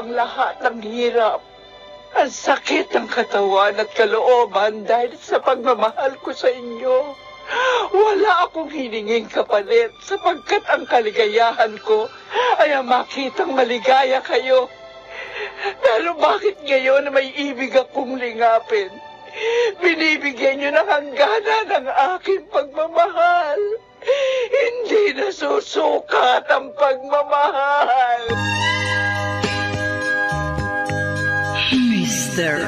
ang lahat ng hirap. Ang sakit ng katawan at kalooban dahil sa pagmamahal ko sa inyo. Wala akong hininging kapalit sapagkat ang kaligayahan ko ay ang makitang maligaya kayo. Pero bakit ngayon na may ibig akong lingapin? Binibigyan niyo ng hanggana ng aking pagmamahal. Hindi nasusukat ang pagmamahal. Mr.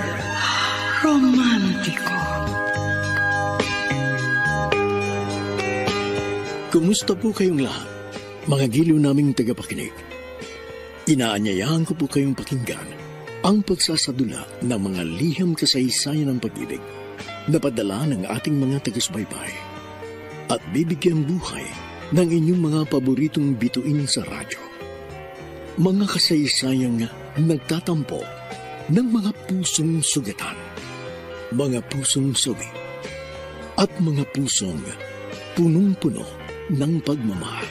Romántico. Kumusta po kayong lahat, mga giliw naming tagapakinig? Inaanyayahan ko po kayong pakinggan ang pagsasadula ng mga liham kasaysayan ng pag-ibig na padala ng ating mga taga-subaybay at bibigyan buhay ng inyong mga paboritong bituin sa radyo. Mga kasaysayang nagtatampo ng mga pusong sugatan, mga pusong suwi, at mga pusong punong-puno ng pagmamahal.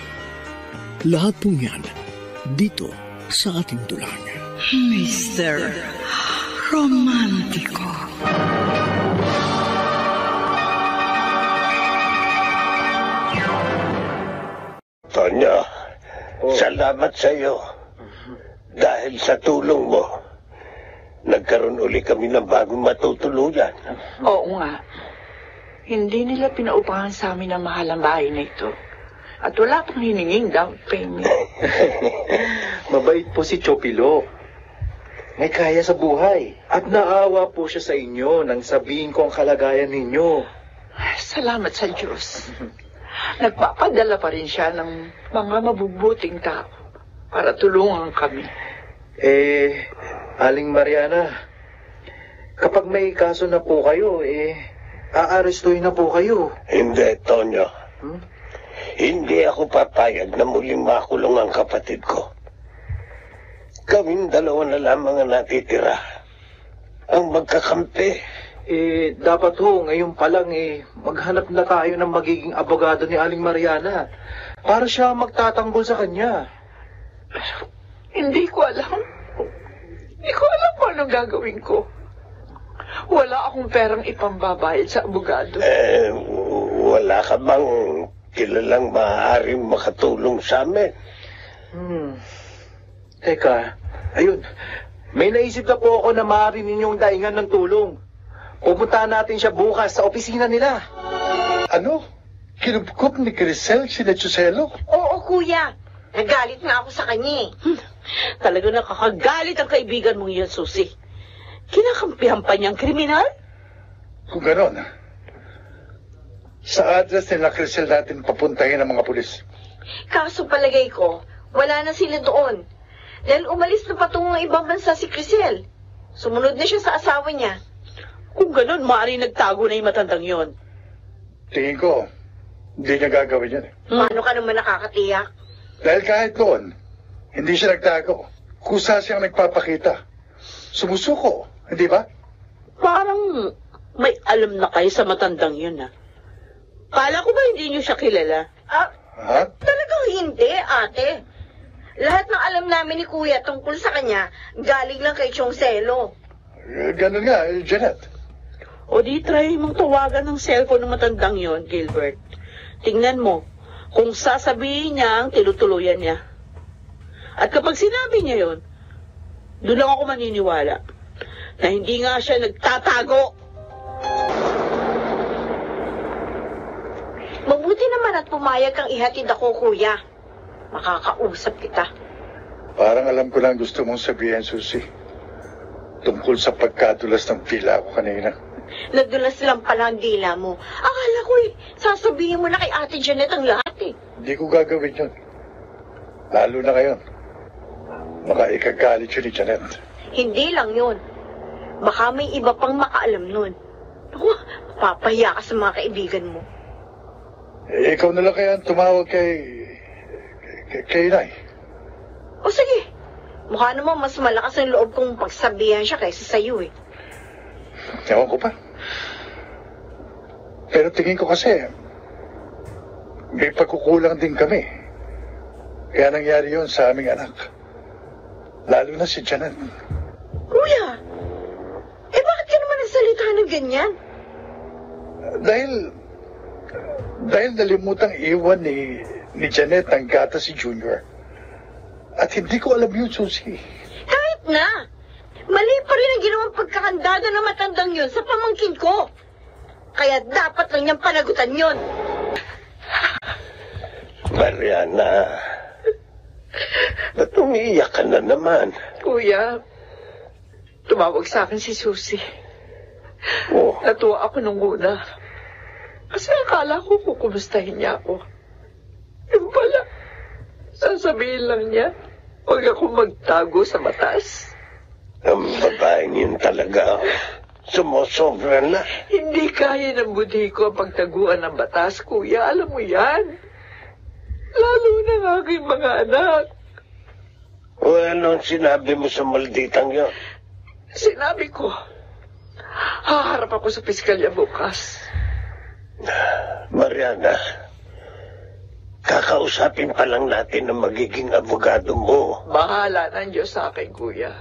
Lahat pong yan dito sa ating tulang. Mr. Romántico. Tonya, salamat sa iyo. Dahil sa tulong mo, nagkaroon uli kami ng bagong matutuluyan. Oo nga. Hindi nila pinaupahan sa amin ang mahal ang bahay na ito. At wala pang hininging down payment. Mabait po si Chopilo. May kaya sa buhay. At naawa po siya sa inyo nang sabihin ko ang kalagayan ninyo. Salamat sa Diyos. Nagpapadala pa rin siya ng mga mabubuting tao para tulungan kami. Aling Mariana, kapag may kaso na po kayo, aarestuhin na po kayo. Hindi, Tonyo. Hindi ako papayag na muling makulong ang kapatid ko. Kaming dalawa na lamang ang natitira. Ang magkakampi. Dapat ho, ngayon pa lang, maghanap na tayo ng magiging abogado ni Aling Mariana para siya magtatanggol sa kanya. Hindi ko alam. Hindi ko alam kung anong gagawin ko. Wala akong perang ipambabayad sa abogado. Wala ka bang kilalang maaaring makatulong sa amin? Teka, ayun. May naisip na po ako na maaari ninyong daingan ng tulong. Pupuntahan natin siya bukas sa opisina nila. Ano? Kinupkup ni Crisel si Chuselo? Oo, kuya. Nagalit na ako sa kanya. Talaga nakakagalit ang kaibigan mong yan, Susi. Kinakampihan pa niyang kriminal? Kung ganon, sa address nila Crisel natin papuntahin ang mga pulis. Kaso palagay ko, wala na sila doon. Dahil umalis na patungo ng ibang bansa si Crisel. Sumunod na siya sa asawa niya. Kung ganon, maaaring nagtago na yung matandang yon. Tingin ko, hindi niya gagawin yan. Paano ka naman nakakatiyak? Dahil kahit noon, hindi siya nagtago. Kusa siyang nagpapakita. Sumusuko, hindi ba? Parang may alam na kayo sa matandang yun, ha? Kala ko ba hindi niyo siya kilala? Talagang hindi, ate. Lahat ng alam namin ni Kuya tungkol sa kanya, galing lang kay Chongcelo. Ganun nga, Janet. O di try mong tawagan ng cellphone ng matandang yon, Gilbert. Tingnan mo, kung sasabihin niya ang tinutuluyan niya. At kapag sinabi niya yon, doon lang ako maniniwala na hindi nga siya nagtatago. Mabuti naman at pumayag kang ihatid ako, Kuya. Makakausap kita. Parang alam ko lang gusto mong sabihin, Susie. Tungkol sa pagkadulas ng pila ko kanina. Nadulas lang pala ang dila mo. Akala ko sasabihin mo na kay Ate Janet ang lahat Hindi ko gagawin yun. Lalo na ngayon. Baka ikagalit yun ni Janet. Hindi lang yun. Baka may iba pang makaalam nun. Naku, papahiya ka sa mga kaibigan mo. Ikaw na lang kaya tumawag kay Inay. O sige. Mukha naman mas malakas ang loob kong pagsabihan siya kaysa sa'yo Ewan ko pa. Pero tingin ko kasi, may pagkukulang din kami. Kaya nangyari yun sa aming anak. Lalo na si Janet. Kuya, bakit ka naman nagsalita ng ganyan? Dahil nalimutang iwan ni Janet ang gata si Junior. At hindi ko alam yun, Susie. Kahit na! Mali pa rin ang ginawang pagkakandado ng matandang yun sa pamangkin ko. Kaya dapat lang niyang panagutan yun. Mariana, ba't umiiyak ka na naman? Kuya, tumawag sa akin si Susie. Oh, Natuwa ako nung una. Kasi akala ko kukumustahin niya ako. Yung pala, sasabihin lang niya, huwag akong magtago sa batas. ang babaeng yun talaga, sumusobra na. Hindi kaya ng budhi ko ang pagtaguan ng batas, kuya. Alam mo yan. Lalo na ang aking mga anak. O anong sinabi mo sa malditang yun? Sinabi ko, haharap ako sa piskalya bukas. Mariana, kakausapin pa lang natin ang magiging abogado mo. Bahala ng Diyos sa akin, kuya.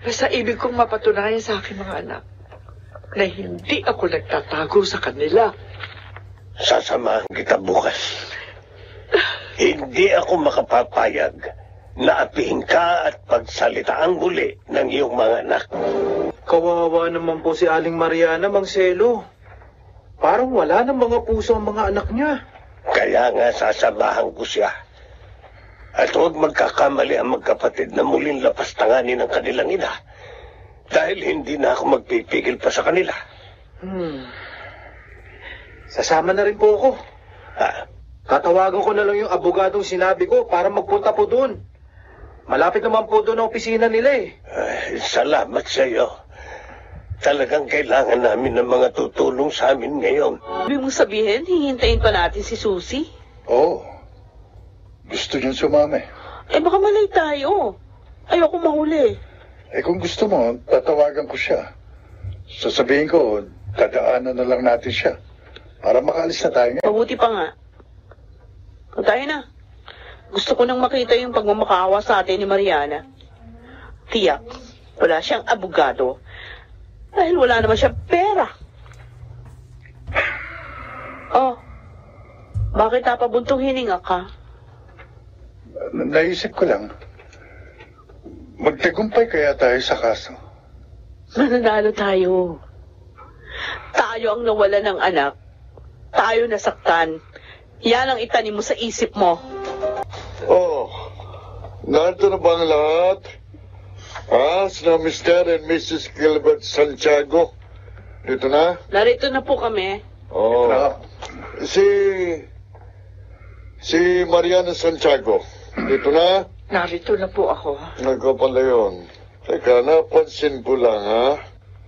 Basta ibig kong mapatunayan sa aking mga anak na hindi ako nagtatago sa kanila. Sasamahan kita bukas. Hindi ako makapapayag na apihin ka at pagsalitaan muli ng iyong mga anak. Kawawa naman po si Aling Mariana, Mang Selo. Parang wala ng mga puso ang mga anak niya. Kaya nga sasamahan ko siya. At huwag magkakamali ang magkapatid na muling lapastanganin ng kanilang ina. Dahil hindi na ako magpipigil pa sa kanila. Sasama na rin po ako. Ha? Tatawagan ko na lang yung abogadong sinabi ko para magpunta po doon. Malapit naman po doon ang opisina nila eh. Ay, salamat sa iyo. Talagang kailangan namin ng mga tutulong sa amin ngayon. Ibig mong sabihin, hihintayin pa natin si Susie? Oo. Gusto niyang sumama. Baka malay tayo. Ayoko mahuli. Kung gusto mo, tatawagan ko siya. Sasabihin ko, dadaanan na lang natin siya. Para makaalis na tayo ngayon. Mabuti pa nga. Kung tayo na. Gusto ko nang makita yung pagmamakawa sa atin ni Mariana. Tiyak, wala siyang abogado. Dahil wala naman siyang pera. Oh, bakit napabuntong hininga ka? Naisip ko lang, magtagumpay kaya tayo sa kaso. Mananalo tayo. Tayo ang nawala ng anak. Tayo nasaktan. Yan ang itanim mo sa isip mo. Oh, narito na ba ang lahat? Sina Mr. and Mrs. Gilbert Santiago. Dito na? Narito na po kami. Oh, si Mariana Santiago. Dito na? Narito na po ako. Nagkapala yun. Teka, napansin ko lang ha.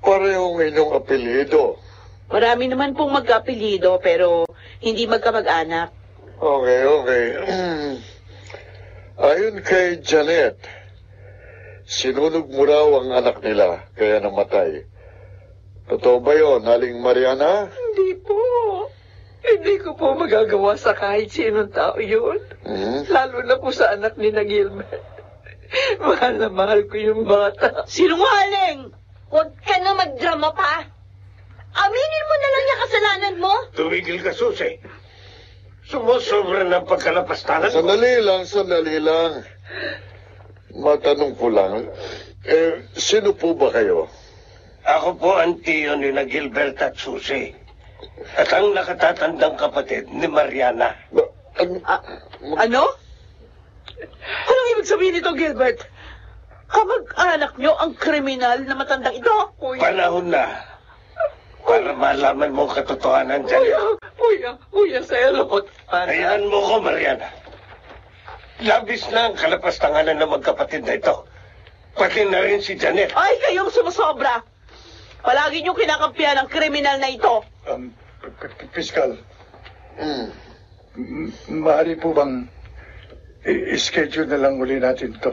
Parehong inyong apelido. Marami naman pong magka-apelido pero hindi magkamag-anak. Okay. Ayon kay Janet, sinunog mo raw ang anak nila, kaya namatay. Totoo ba yun, Aling Mariana? Hindi po. Hindi ko po magagawa sa kahit sinong tao yun. Lalo na po sa anak ni Gilbert. Mahal na mahal ko yung bata. Sinungaling! Huwag ka na magdrama pa. Aminin mo na lang yung kasalanan mo. Tumigil ka, Susie. Sumusobra ng pagkalapastanan mo. Sandali lang. Matanong ko lang, sino po ba kayo? Ako po ang tiyo ni Gilbert at Susie. At ang nakatatandang kapatid ni Mariana. Ano? Anong ibig sabihin nito, Gilbert? Kamag-anak niyo ang kriminal na matandang ito? Panahon na. Para malaman mo ang katotohanan dyan. Kuya, Selot. Hayaan mo ko, Mariana. Labis na ang kalapastanganan ng magkapatid na ito. Pati na rin si Janet. Ay, kayong sumusobra! Palagi niyong kinakampihan ang kriminal na ito. Piskal, maaari po bang i-schedule na lang uli natin to?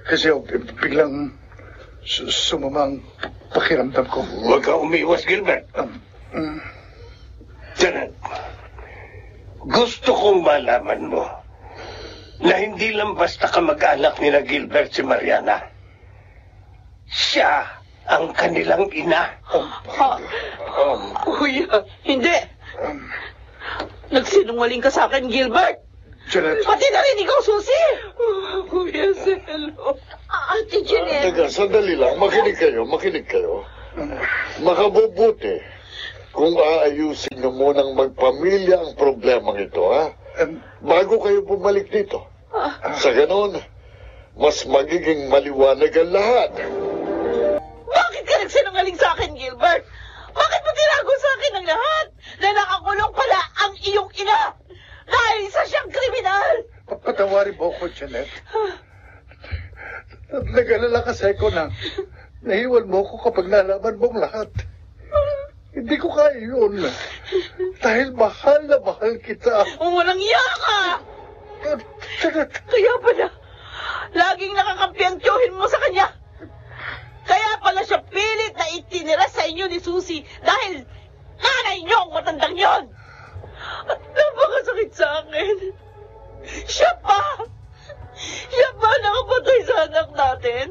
Kasi biglang sumamang pakiramdam ko. Huwag ka umiwas, Gilbert. Janet, gusto kong malaman mo na hindi Hindi lang basta kamag-anak ni na Gilbert si Mariana. Siya ang kanilang ina. Kuya, hindi. Nagsinungaling ka sa akin, Gilbert. Janet, Pati na rin ikaw, Susi. Kuya Selo. Ate Janet. Teka, sandali lang. Makinig kayo. Makabubuti kung aayusin nyo munang magpamilya ang problemang ito, ha? Bago kayo bumalik dito. Sa ganon, mas magiging maliwanag ang lahat. Bakit ka nagsinungaling sa akin, Gilbert? Bakit mo tinago sa akin ang lahat? Na nakakulong pala ang iyong ina dahil isa siyang kriminal. patawarin mo ko, Janet. Nag-alala kasi ako na nahiwan mo ko kapag nalaman mong lahat. Hindi ko kaya yun. Dahil mahal na mahal kita. Walang iya ka! Janet. Kaya pala, laging nakakampi ang tiyuhin mo sa kanya. Kaya pala siya pilit na itinira sa inyo ni Susie dahil nanay niyo ang matandang yon. At napakasakit sa akin. Siya pa nakapatay sa anak natin.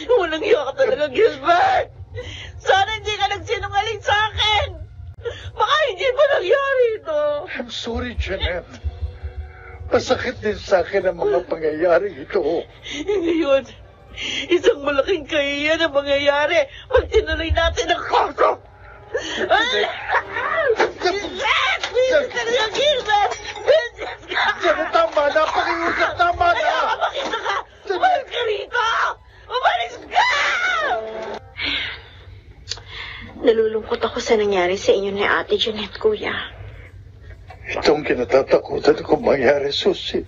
Walang iya ka talaga, Gilbert. Sana hindi ka nagsinungaling sa akin. Baka hindi pa nangyari ito. I'm sorry, Janet. Masakit din sa akin ang mga pangyayari ito. Ngayon, isang malaking kahiyan ang mangyayari pag tinuloy natin ang kaso. Bisis ka na yung Gilbert! Bisis ka! Janet, tama na! Pakiusap, tama na! Ayaw ka makita ka! Umalis ka rito! Umalis ka! Nalulungkot ako sa nangyari sa inyo ni Ate Janet, Kuya. Itong kinatatakutan kong mangyari, Susie.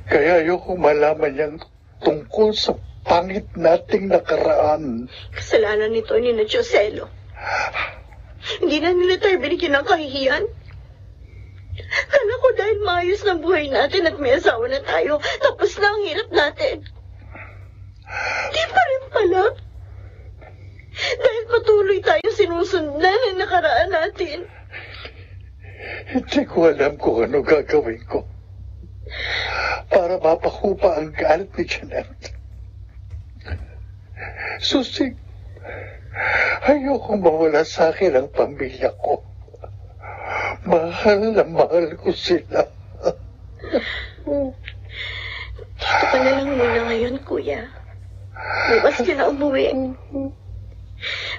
Kaya ayokong malaman niyang tungkol sa pangit nating nakaraan. Kasalanan nito ni na Joselo. Hindi na nila tayo binigyan ng kahihiyan. Kala ko dahil maayos na buhay natin at may asawa na tayo, tapos na ang hirap natin. Di pa rin pala. Dahil patuloy tayo sinusundan ang nakaraan natin. Hindi ko alam kung ano gagawin ko para mapakupa ang galit ni Janet. Susi, ayokong mawala sa akin ang pamilya ko. Mahal na mahal ko sila. Dito ka na lang muna ngayon, Kuya. Bukas ka na umuwi.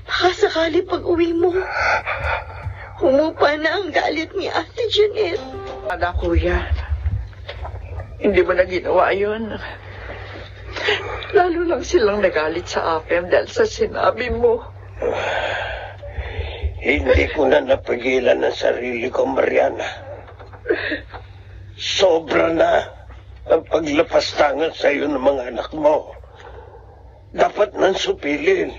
Baka sakali pag uwi mo, humupa na ang galit ni Ate Janet. Anak, Kuya, hindi mo na ginawa yun. Lalo lang silang nagalit sa akin dahil sa sinabi mo. Hindi ko na napigilan ang sarili ko, Mariana. Sobra na ang paglapastangan sa iyo ng mga anak mo. Dapat nang supilin.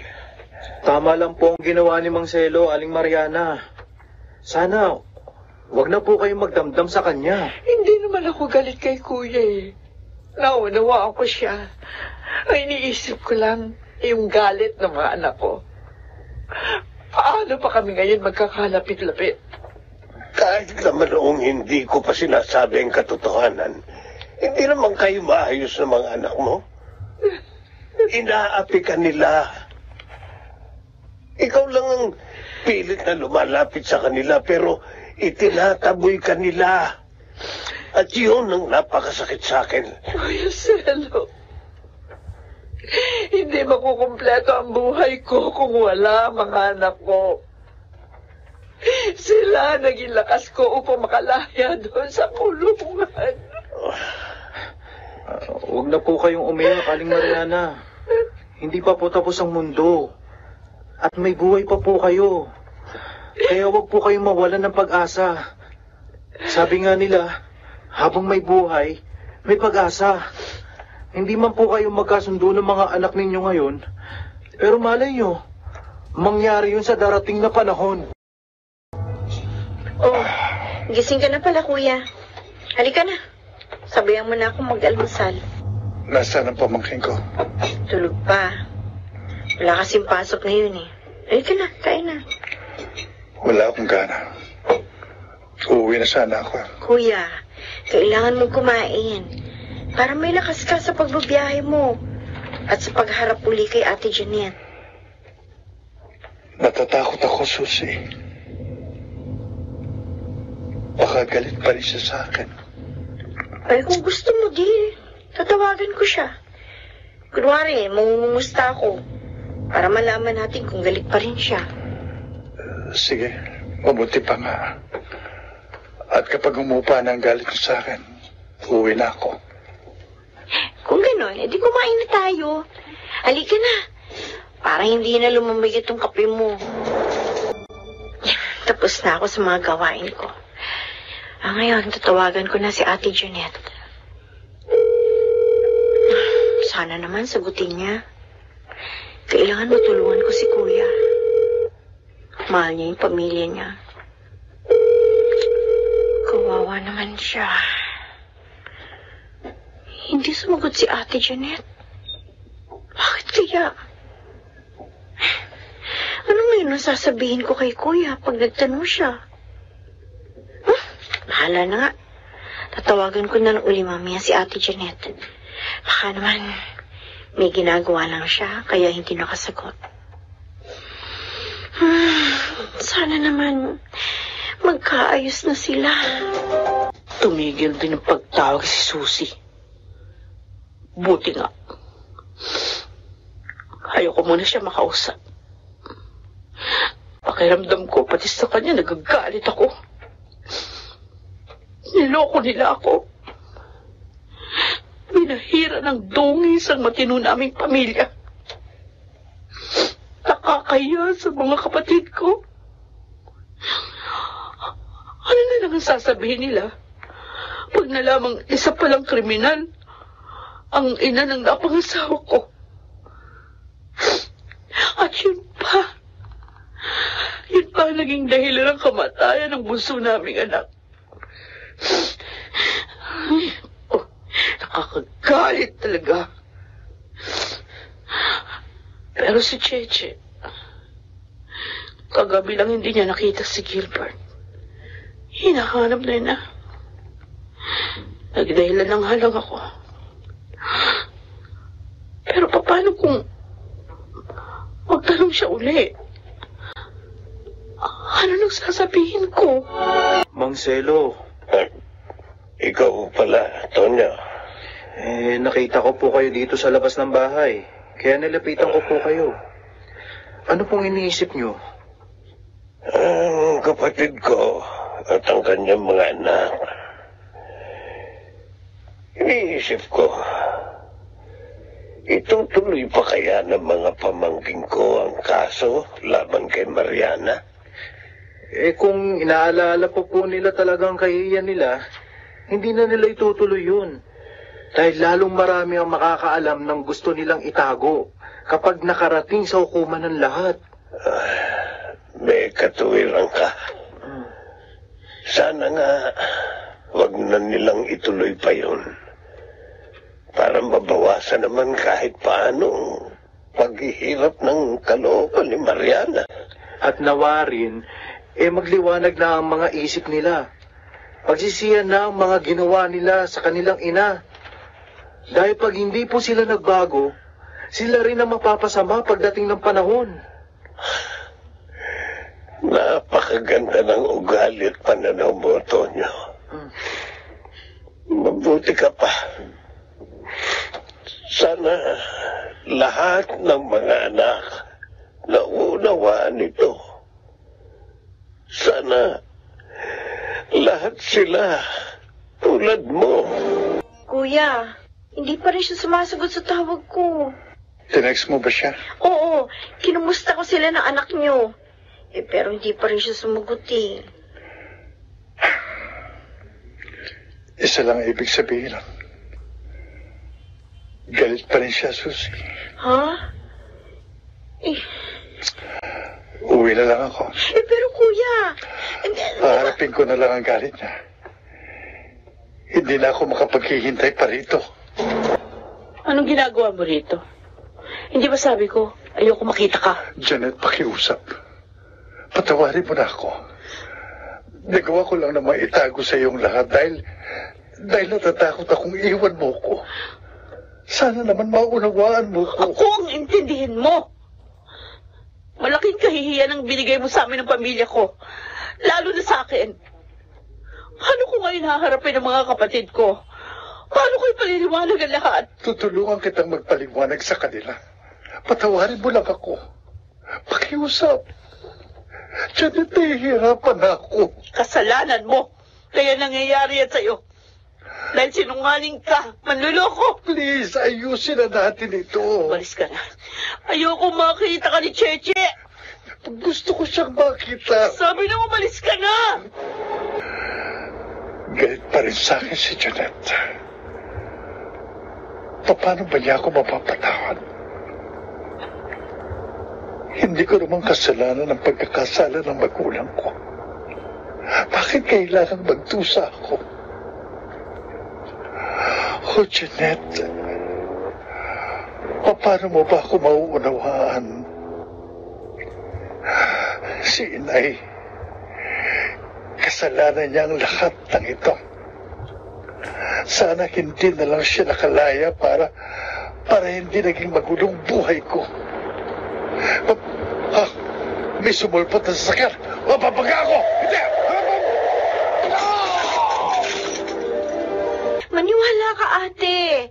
Tama lang po ang ginawa ni Mang Selo, Aling Mariana. Sana, wag na po kayong magdamdam sa kanya. Hindi naman ako galit kay Kuya eh. Naunawaan ko siya. Ang iniisip ko lang yung galit ng mga anak ko. Paano pa kami ngayon magkakalapit-lapit? Kahit naman noong hindi ko pa sinasabi ang katotohanan, hindi naman kayo maayos ng mga anak mo. Inaapi ka nila. Ikaw lang ang pilit na lumalapit sa kanila pero itinataboy ka nila. At yun ang napakasakit sa akin. Kuya Selo, hindi makukumpleto ang buhay ko kung wala ang mga anak ko. Sila naging lakas ko upang makalaya doon sa kulungan. Huwag na po kayong umiyak, Aling Mariana. Hindi pa po tapos ang mundo. At may buhay pa po kayo. Kaya huwag po kayong mawalan ng pag-asa. Sabi nga nila, habang may buhay, may pag-asa. Hindi man po kayo magkasundo ng mga anak ninyo ngayon, pero malay nyo, mangyari yun sa darating na panahon. Oh, gising ka na pala, Kuya. Halika na. Sabayan mo na akong mag-almusal. Nasaan ang pamangkin ko? Tulog pa. Wala kasing pasok ngayon eh. Halika na, kain na. Wala akong gana. Uuwi na sana ako. Kuya, Kailangan mong kumain para may lakas ka sa pagbabiyahe mo at sa pagharap uli kay Ate Janet. Natatakot ako, Susie. Baka galit pa rin siya sa akin. Ay, kung gusto mo, di, tatawagan ko siya. Kunwari, mangungumusta ako para malaman natin kung galit pa rin siya. Sige, mabuti pa nga. At kapag umupa na ang galit niya sa akin, uwi na ako. Kung gano'n, edi kumain na tayo. Halika na. Para hindi na lumamig itong kape mo. Tapos na ako sa mga gawain ko. Ngayon, tatawagan ko na si Ate Janet. Sana naman sagutin niya. Kailangan matulungan ko si Kuya. Mahal niya yung pamilya niya. Kawawa naman siya. Hindi sumagot si Ate Janet. Bakit kaya? Ano ngayon ang sasabihin ko kay Kuya pag nagtanong siya? Bahala na nga. Tatawagan ko na lang uli mamaya si Ate Janet. Baka naman may ginagawa lang siya kaya hindi nakasagot. Sana naman magkaayos na sila. Tumigil din ang pagtawag si Susie. Buti nga. Ayoko muna siya makausap. Pakiramdam ko, pati sa kanya nagagalit ako. Niloko nila ako. Binahira ng dungis ang matino naming pamilya. Nakakaya sa mga kapatid ko. Ano na lang ang sasabihin nila? Pag nalamang isa palang kriminal, ang ina ng napangasawa ko. At yun pa ang naging dahilan ng kamatayan ng bunso naming anak. Nakakagalit talaga. Pero si Cheche, kagabi lang hindi niya nakita si Gilbert. Hinahanap na niya. Nagdahilan ng halang ako. Pero paano kung magtanong siya uli? Ano nang sasabihin ko? Mang Selo. Ikaw pala, Tonyo. Nakita ko po kayo dito sa labas ng bahay. Kaya nilapitan ko po kayo. Ano pong iniisip nyo? Ang kapatid ko at ang kanyang mga anak. Iniisip ko, itutuloy pa kaya ng mga pamangking ko ang kaso laban kay Mariana? Kung inaalala po nila talagang kahihiyan nila, hindi na nila itutuloy yun. Dahil lalong marami ang makakaalam ng gusto nilang itago kapag nakarating sa hukuman ng lahat. May katuwiran ka. Sana nga wag na nilang ituloy pa yun. Para mabawasan naman kahit paano paghihirap ng kalooban ni Mariana. At nawa rin, magliwanag na ang mga isip nila. Pagsisiyan na ang mga ginawa nila sa kanilang ina. Dahil pag hindi po sila nagbago, sila rin ang mapapasama pagdating ng panahon. Napakaganda ng ugali at pananaw mo, Tonyo. Mabuti ka pa. Sana lahat ng mga anak naunawaan ito. Sana lahat sila tulad mo. Kuya, hindi pa rin siya sumasagot sa tawag ko. Tinext mo ba siya? Oo, kinumusta ko sila ng anak niyo. Pero hindi pa rin siya sumagot eh. Isa lang ibig sabihin. Galit pa rin siya, Susie. Ha? Uwi na lang ako. Pero kuya... Haharapin ko na lang ang galit niya. Hindi na ako makapaghihintay pa rito. Anong ginagawa mo rito? Hindi ba sabi ko, ayoko makita ka? Janet, pakiusap. Patawarin mo na ako. Nagawa ko lang naman itago sa iyong lahat Dahil natatakot akong iwan mo ko. Sana naman maunawaan mo ko. Ako ang intindihin mo. Malaking kahihiyan ang binigay mo sa amin ng pamilya ko. Lalo na sa akin. Paano ko ngayon haharapin ang mga kapatid ko? Paano ko ipaliliwanag ang lahat? Tutulungan kitang magpaliwanag sa kanila. Patawarin mo lang ako. Pakiusap. Janet, nahihirapan ako. Kasalanan mo. Kaya nangyayari yan sa'yo. Dahil sinungaling ka, manluloko. Please, ayusin na natin ito. Umalis ka na. Ayoko makita ka ni Cheche. Gusto ko siyang makita. Sabi na umalis ka na. Galit pa rin sa akin si Janet. Paano ba niya ako mapapatawad? Hindi ko naman kasalanan ang pagkakasala ng magulang ko. Bakit kailangan magdusa ako? Oh, Janet, paano mo ba ako mauunawaan? Si Inay, kasalanan niya ang lahat ng ito. Sana hindi na lang siya nakalaya para hindi naging magulong buhay ko. May sumulpot na sasakyan. Mapapaga ako! Hindi! Maniwala ka, ate.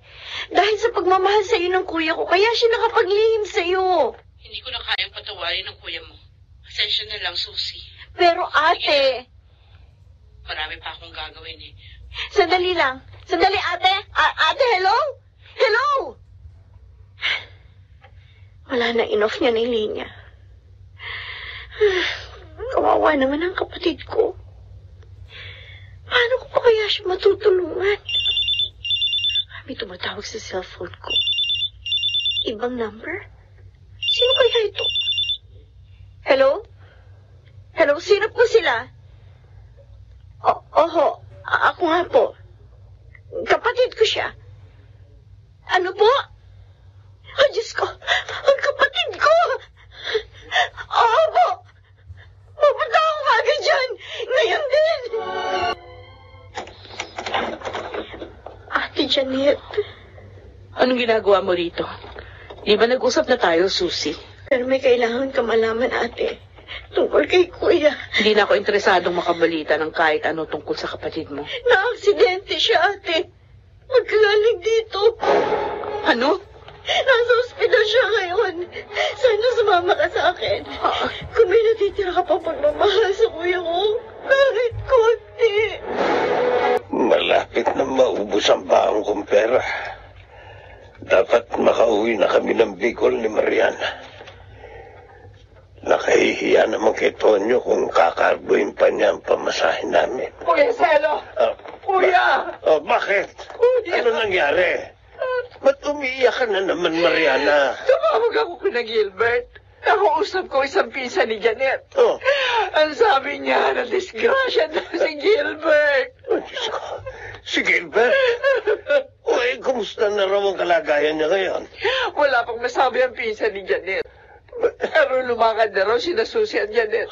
Dahil sa pagmamahal sa iyo ng kuya ko, kaya siya nakapaglihim sa iyo. Hindi ko na kayang patawarin ng kuya mo. Pasensya na lang, Susie. Pero ate... Marami pa akong gagawin eh. Sandali lang. Sandali, ate. Ate, hello? Hello? Wala na, inoff niya na yung linya. Kawawa naman ang kapatid ko. Paano ko pa kaya siya matutulungan? May tumatawag sa cellphone ko. Ibang number? Sino kaya ito? Hello? Hello, sino po sila? Oho, ako nga po. Kapatid ko siya. Ano po? Oh, Diyos ko! Ang kapatid ko! Oo po! Pupunta ako agad dyan! Ngayon din! Ate Janet. Anong ginagawa mo rito? Di ba nag-usap na tayo, Susie? Pero may kailangan ka malaman, ate. Tungkol kay kuya. Hindi na ako interesadong makabalita ng kahit ano tungkol sa kapatid mo. Na-aksidente siya, ate. Magkagaling dito. Ano? Nasa ospital siya ngayon. Sana sumama ka sa akin. Kung may natitira ka pang pagmamahal sa kuya ko, kahit konti. Malapit na maubos ang baong kong pera. Dapat makauwi na kami ng Bicol ni Mariana. Nakahihiya naman kay Tonyo kung kakarbuin pa niya ang pamasahin namin. Kuya Selo! Kuya! Bakit? Kuya! Ano nangyari? Ba't umiiyak ka na naman, Mariana? Tumawag ako kina Gilbert. Nakausap ko isang pisa ni Janet. Oh. Ang sabi niya na disgrasya na si Gilbert. Oh, Diyos ko. Si Gilbert? Kumusta na raw ang kalagayan niya ngayon? Wala pang masabi ang pisa ni Janet. Pero lumakad na raw sina Susie at Janet.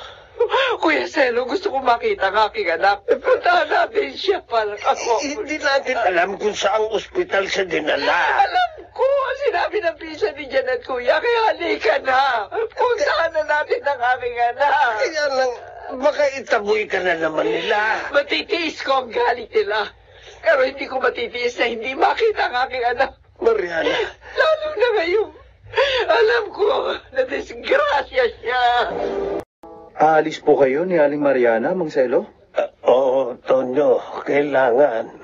Kuya Selo, gusto ko makita ang aking anak. Puntahan natin siya para ako. Hindi natin alam kung saang ospital siya dinala. Alam ko, sinabi ng pisa ni Janet, kuya, kaya halika na. Puntahan na natin ang aking anak. Kaya lang, baka itaboy ka na naman nila. Matitiis ko ang galit nila. Pero hindi ko matitiis na hindi makita ang aking anak. Mariana. Lalo na ngayon. Alam ko na disgrasya siya. Aalis po kayo ni Aling Mariana, Mang Selo? Oo, Tonyo, kailangan.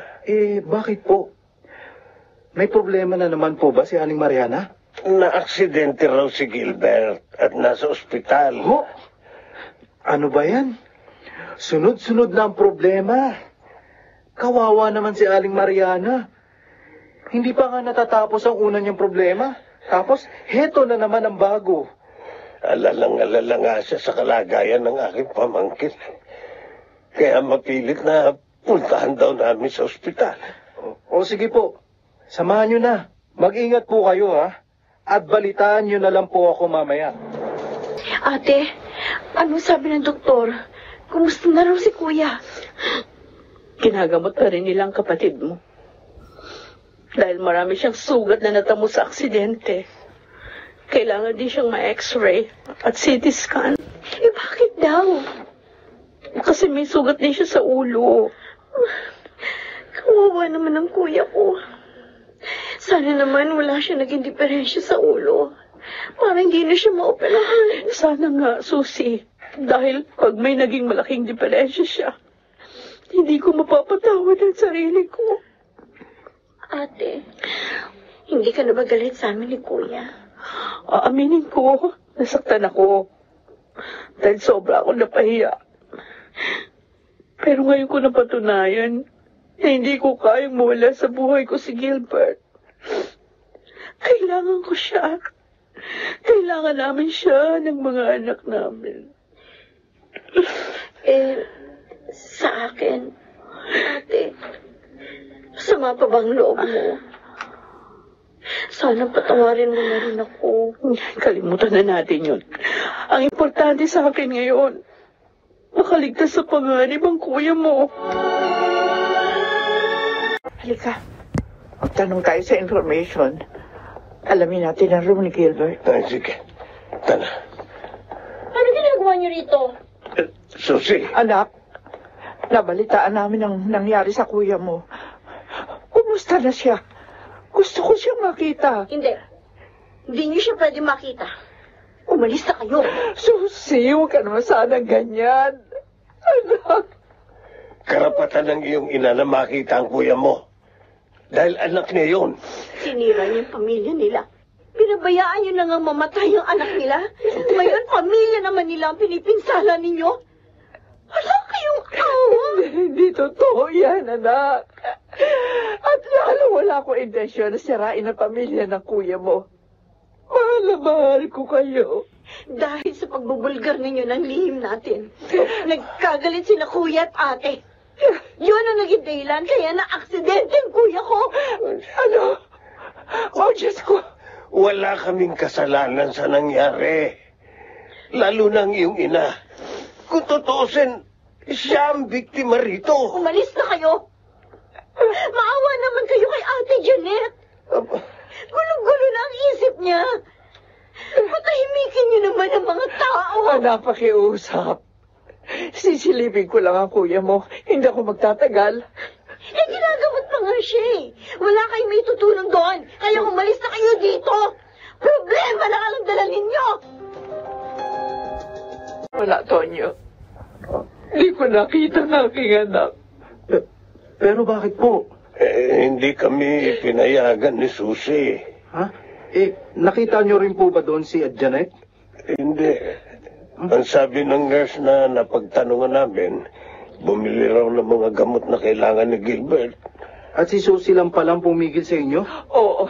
Bakit po? May problema na naman po ba si Aling Mariana? Na-aksidente raw si Gilbert at nasa ospital. Ho? Ano ba yan? Sunod-sunod na ang problema. Kawawa naman si Aling Mariana. Hindi pa nga natatapos ang una niyang problema. Tapos, heto na naman ang bago. Alala nga siya sa kalagayan ng aking pamangkin. Kaya mapilit na puntahan daw namin sa ospital. O sige po, samahan nyo na. Mag-ingat po kayo ha. At balitaan nyo na lang po ako mamaya. Ate, ano sabi ng doktor? Kumusta na raw si kuya? Ginagamot pa rin nilang kapatid mo. Dahil marami siyang sugat na natamo sa aksidente. Kailangan din siyang ma-x-ray at CT scan. Eh, bakit daw? Kasi may sugat din siya sa ulo. Kawawa naman ang kuya ko. Sana naman wala siya naging diferensya sa ulo. Para hindi na siya maoperahan. Sana nga, Susie. Dahil pag may naging malaking diferensya siya, hindi ko mapapatawad ang sarili ko. Ate, hindi ka na ba galit sa amin ni Kuya? Aaminin ko, nasaktan ako. Dahil sobra ako napahiya. Pero ngayon ko napatunayan na hindi ko kayang mawala sa buhay ko si Gilbert. Kailangan ko siya. Kailangan namin siya ng mga anak namin. Sa akin, ate, masama pa bang loob mo? Sana patawarin mo na rin ako. Kalimutan na natin yun. Ang importante sa akin ngayon, makaligtas sa panganib ang kuya mo. Halika. Magtanong tayo sa information. Alamin natin ang room ni Gilbert. Ay, sige. Tana. Ano ginagawa niyo rito? Susie. Anak, nabalitaan namin ang nangyari sa kuya mo. Kumusta na siya? Gusto ko siyang makita. Hindi. Hindi niyo siya pwede makita. Umalis na kayo. Susie, huwag ka naman sana ganyan. Anak. Karapatan ng iyong ina na makita ang kuya mo. Dahil anak niya yun. Sinira niyo yung pamilya nila. Pinabayaan niyo na nga mamatay ang anak nila. Ngayon, pamilya naman nila ang pinipinsala ninyo. Wala kayong awa. Hindi totoo yan, anak. At lalo wala ko intensyon na sirain ang pamilya ng kuya mo. Mahal na mahal ko kayo. Dahil sa pagbubulgar ninyo ng lihim natin, nagkagalit sina kuya at ate. Yun ang naging dahilan kaya na-aksidente ang kuya ko. Ano? Oh, Diyos ko. Wala kaming kasalanan sa nangyari. Lalo ng iyong ina. Kung tutuusin, siya ang biktima rito. Umalis na kayo. Maawa naman kayo kay Ate Janet. Gulo-gulo na ang isip niya. Patahimikin niyo naman ang mga tao. Napakiusap. Sisilipin ko lang ang kuya mo. Hindi ako magtatagal. Ginagamot pa nga siya eh. Wala kayong may tutulong doon. Kaya umalis na kayo dito. Problema na ang dala ninyo. Wala, Tonyo. Hindi ko nakita ng aking anak. Pero bakit po? Hindi kami pinayagan ni Susie. Ha? Nakita niyo rin po ba doon si Janet? Hindi. Ang sabi ng nurse na napagtanungan namin, bumili raw ng mga gamot na kailangan ni Gilbert. At si Susie lang palang pumigil sa inyo? Oo.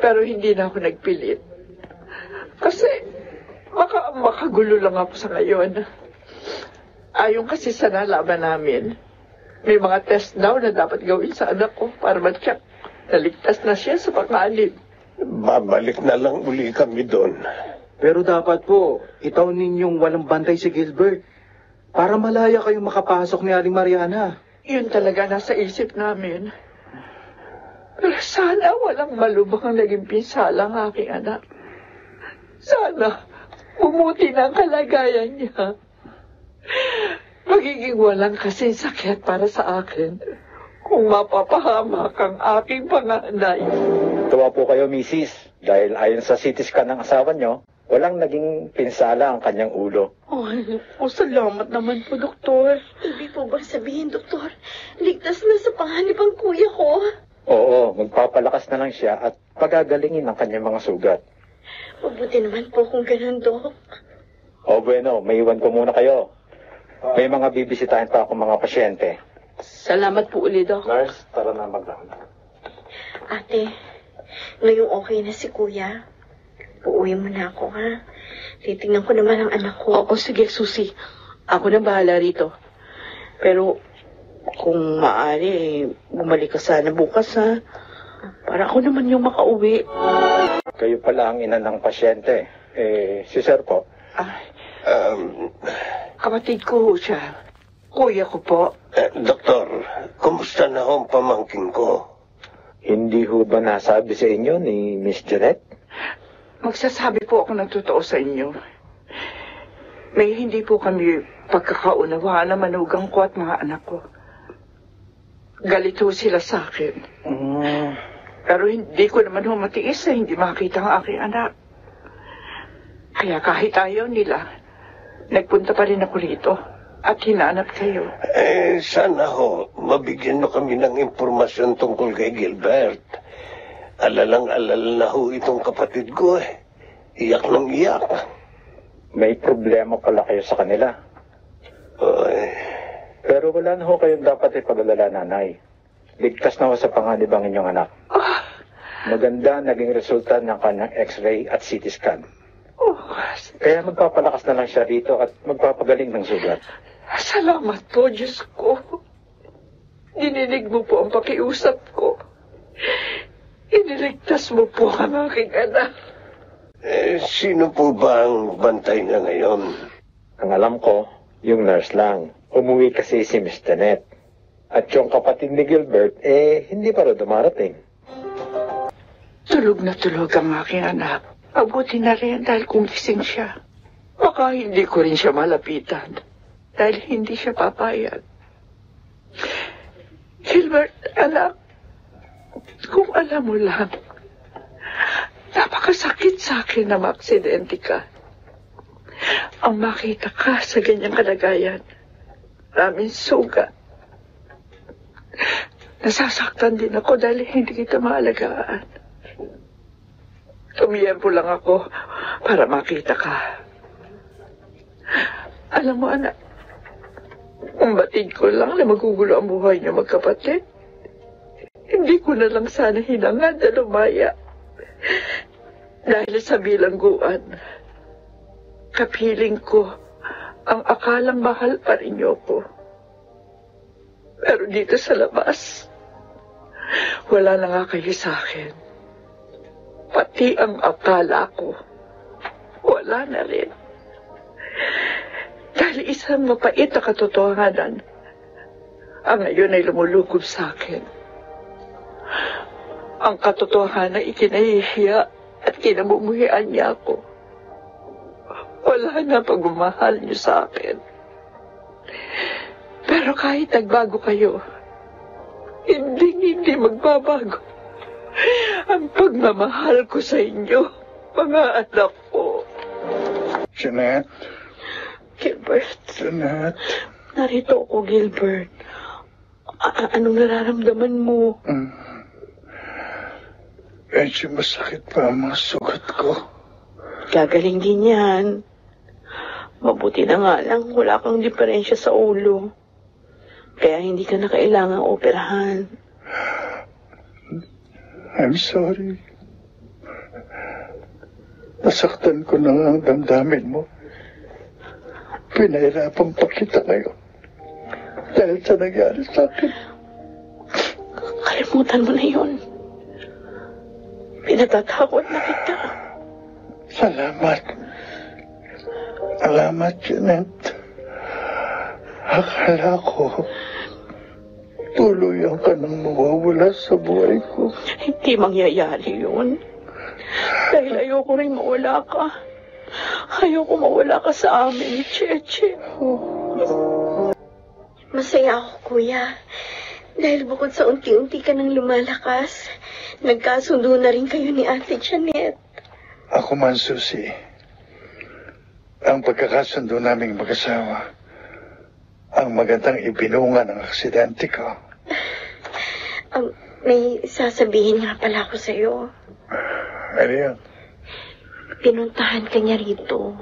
Pero hindi na ako nagpilit. Kasi makagulo lang ako sa ngayon. Ayon kasi sa nalaman namin, may mga test daw na dapat gawin sa anak ko para ma-check. Naligtas na siya sa panganib. Babalik na lang uli kami doon. Pero dapat po, itaw ninyong walang bantay si Gilbert. Para malaya kayong makapasok ni Aling Mariana. Yun talaga nasa isip namin. Pero sana walang malubhang naging pinsala ang aking anak. Sana bumuti na ang kalagayan niya. Magiging walang kasing sakit para sa akin kung mapapahamak ang aking panganay. Tuwa po kayo, Mrs. Dahil ayon sa CT scan ng asawa nyo, walang naging pinsala ang kanyang ulo. Ay, salamat naman po, Doktor. Ibig po ba sabihin, Doktor, ligtas na sa panganib ang kuya ko? Oo, magpapalakas na lang siya at pagagalingin ang kanyang mga sugat. Mabuti naman po kung ganun, Dok. O bueno, may iwan ko muna kayo. May mga bibisitahin pa akong mga pasyente. Salamat po ulit, Dok. Nurse, tara na mag-round. Ate, ngayong okay na si kuya. Uuwi mo na ako, ha? Titingnan ko naman ang anak ko. Oo, sige, Susie. Ako na bahala rito. Pero, kung maaari, bumalik ka sana bukas, ha? Para ako naman yung makauwi. Kayo pala ang ina ng pasyente. Si Sir po. Kapatid ko siya. Kuya ko po. Doktor, kumusta na ho ang pamangkin ko? Hindi ho ba nasabi sa inyo ni Miss Janet? Magsasabi po ako ng totoo sa inyo. May hindi po kami pagkakaunawaan na manugang ko at mga anak ko. Galit ho sila sa akin. Pero hindi ko naman ho matiis na hindi makita ang aking anak. Kaya kahit ayaw nila, nagpunta pa rin ako rito at hinanap kayo. Sana ho, mabigyan nyo kami ng impormasyon tungkol kay Gilbert. Alalang-alala na ho itong kapatid ko Iyak ng iyak. May problema pala kayo sa kanila. Pero wala na ho kayong dapat ipag-alala, nanay. Ligtas na ho sa panganib ang inyong anak. Maganda naging resulta ng kanyang x-ray at CT scan. Kaya magpapalakas na lang siya rito at magpapagaling ng sugat. Salamat po, Diyos ko. Dininig mo po ang pakiusap ko. Iniligtas mo po ang aking anak. Sino po ba ang bantay niya ngayon? Ang alam ko, yung nurse lang. Umuwi kasi si Miss Janet. At yung kapatid ni Gilbert, hindi pa rin dumarating. Tulog na tulog ang aking anak. Abuti na rin dahil kung gising siya. Baka hindi ko rin siya malapitan. Dahil hindi siya papayag. Gilbert, anak, kung alam mo lang, napakasakit sa akin na maaksidente ka. Ang makita ka sa ganyang kalagayan, maraming sugat. Nasasaktan din ako dahil hindi kita maalagaan. Tumiyempo lang ako para makita ka. Alam mo, anak, kung batid ko lang na magugulo ang buhay niyo magkapatid, hindi ko na lang sana hinangad na lumaya. Dahil sa bilangguan, kapiling ko ang akalang mahal pa rin niyo ko. Pero dito sa labas, wala na nga kayo sa akin. Pati ang akala ko, wala na rin. Dahil isang mapait na katotohanan, ang ngayon ay lumulukob sa akin. Ang katotohanan ay ikinahihiya at kinamumuhian niya ako. Wala na pagmamahal niyo sa akin. Pero kahit nagbago kayo, hindi magbabago ang pagmamahal ko sa inyo, mga anak ko. Janet? Gilbert? Janet? Narito ako, Gilbert. Anong nararamdaman mo? Medyo masakit pa ang mga sugat ko. Gagaling din yan. Mabuti na nga lang, wala kang diferensya sa ulo. Kaya hindi ka na kailangang operahan. I'm sorry. Nasaktan ko na ang damdamin mo. Pinahirapan pa kita ngayon. Dahil sa nangyari sa akin. Kalimutan mo na yun. Pinatatakot na kita. Salamat. Salamat, Janet. Akala ko tuluyan ka nang mawawala sa buhay ko. Hindi mangyayari yun. Dahil ayoko rin mawala ka. Ayoko mawala ka sa amin ni Cheche. Masaya ako, Kuya. Dahil bukod sa unti-unti ka nang lumalakas, nagkasundo na rin kayo ni Ate Janet. Ako man, Susie. Ang pagkakasundo naming mag-asawa, ang magandang ibinunga ng aksidente ko. May sasabihin nga pala ako sa'yo. Ano yan? Pinuntahan ka niya rito.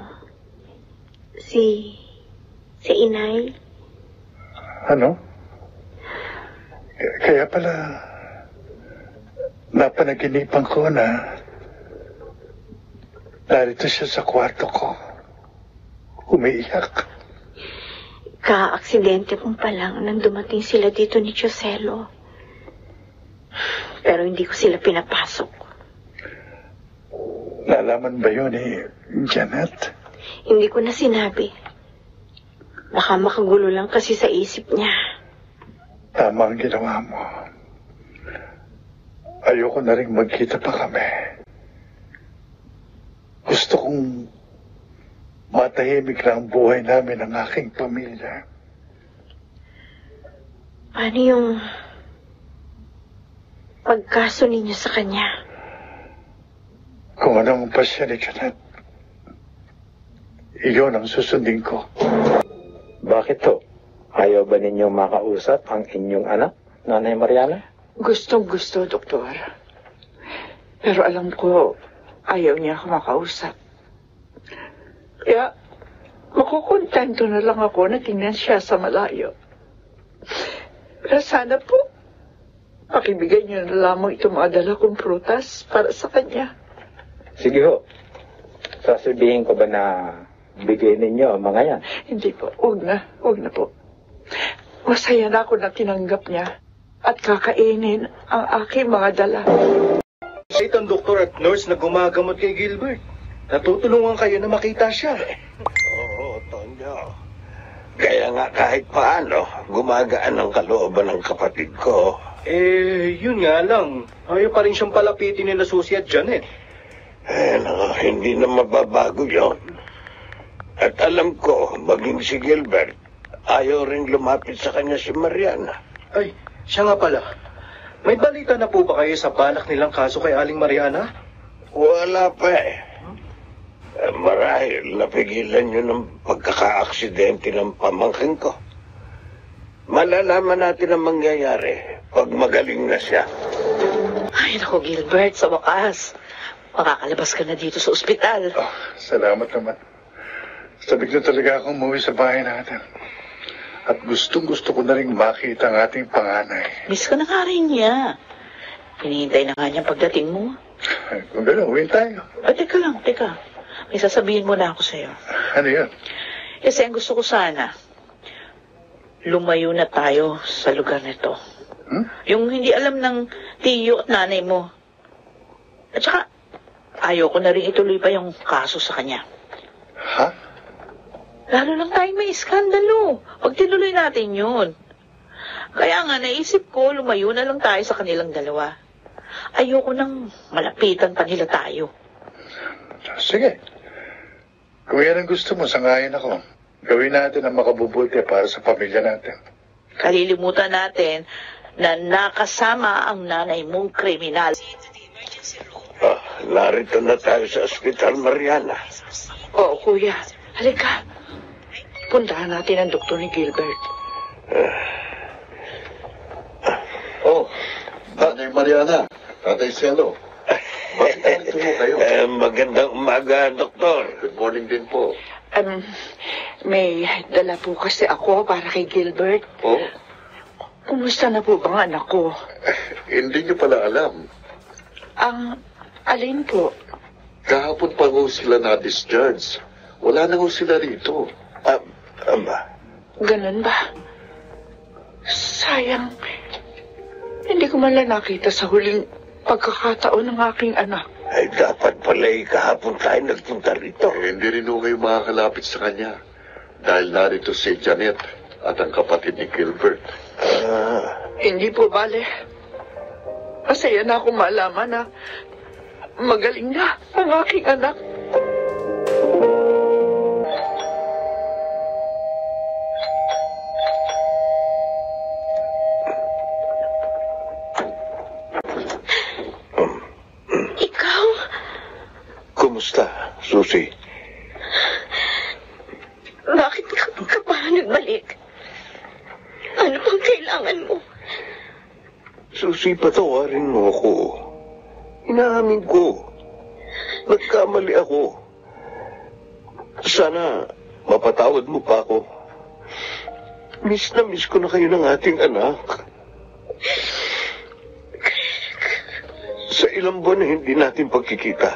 Si Inay. Ano? Kaya pala, napanaginipan ko na narito siya sa kwarto ko. Umiiyak. Ka-aksidente kong pa lang nang dumating sila dito ni Joselo. Pero hindi ko sila pinapasok. Nalaman ba yun ni Janet? Hindi ko na sinabi. Baka makagulo lang kasi sa isip niya. Tama ang ginawa mo. Ayoko na rin magkita pa kami. Gusto kong matahimik na ang buhay namin ng aking pamilya. Paano yung pagkaso ninyo sa kanya? Kung anong pasya ni Janet, iyon ang susundin ko. Bakit to? Ayaw ba ninyong makausap ang inyong anak, Nanay Mariana? Gustong-gusto, Doktor. Pero alam ko, ayaw niya ako makausap. Kaya, makukontento na lang ako na tingnan siya sa malayo. Pero sana po, pakibigay niyo na lamang itong mga dala kong prutas para sa kanya. Sige ho. Sasabihin ko ba na bigay ninyo ang mga yan? Hindi po, huwag na po. Masaya na ako na tinanggap niya at kakainin ang aking mga dala. Ito ang doktor at nurse na gumagamot kay Gilbert. Natutulungan kayo na makita siya. Oo, Tonyo. Kaya nga kahit paano, gumagaan ang kalooban ng kapatid ko. Yun nga lang. Ayaw pa rin siyang palapitin nila Susie at Janet. Hindi na mababago yon. At alam ko, maging si Gilbert, ayaw rin lumapit sa kanya si Mariana. Ay, siya nga pala. May balita na po ba kayo sa balak nilang kaso kay Aling Mariana? Wala pa eh. Marahil napigilan nyo ng pagkaka-aksidente ng pamangkin ko. Malalaman natin ang mangyayari pag magaling na siya. Ay, naku, Gilbert, sa wakas. Makakalabas ka na dito sa ospital. Oh, salamat naman. Sabik na talaga akong umuwi sa bahay natin. At gustong-gusto ko na rin makita ang ating panganay. Miss ka na nga rin niya. Hinihintay na nga niyang pagdating mo. Kung gano'n, uwiin tayo. Teka. May sasabihin mo na ako sa'yo. Ano yun? Kasi ang gusto ko sana, lumayo na tayo sa lugar nito. Yung hindi alam ng tiyo at nanay mo. At saka, ayoko na rin ituloy pa yung kaso sa kanya. Ha? Lalo lang tayo may iskandalo. Pag tinuloy natin yun. Kaya nga, naisip ko, lumayo na lang tayo sa kanilang dalawa. Ayoko nang malapitan pa nila tayo. Sige. Kung yan ang gusto mo, sangayin ako. Gawin natin ang makabubuti para sa pamilya natin. Kalilimutan natin na nakasama ang nanay mong kriminal. Narito na tayo sa ospital, Mariana. Oo, kuya. Halika. Puntahan natin ang doktor ni Gilbert. Nanay Mariana, Tatay Cielo. Bakit nandito mo kayo? Magandang umaga, Doktor. Good morning din po. May dala po kasi ako para kay Gilbert. Oh? Kumusta na po bang anak ko? Hindi niyo pala alam. Ang alin po? Kahapon pa ho sila na-discharge. Wala na ho sila rito. Ganun ba? Sayang. Hindi ko man lang nakita sa huling pagkakataon ng aking anak. Ay, dapat pala kahapon tayo nagpunta rito. Hindi rin ho kayo makakalapit sa kanya. Dahil narito si Janet at ang kapatid ni Gilbert. Hindi po bale. Masaya na akong malaman na magaling na ang aking anak. Ikaw? Kumusta, Susie? Bakit ka pa nagbalik? Ano pang kailangan mo? Susie, patawarin mo ako. Inaamin ko. Nagkamali ako. Sana mapatawad mo pa ako. Miss na miss ko na kayo ng ating anak. Sa ilang buwan na hindi natin pagkikita,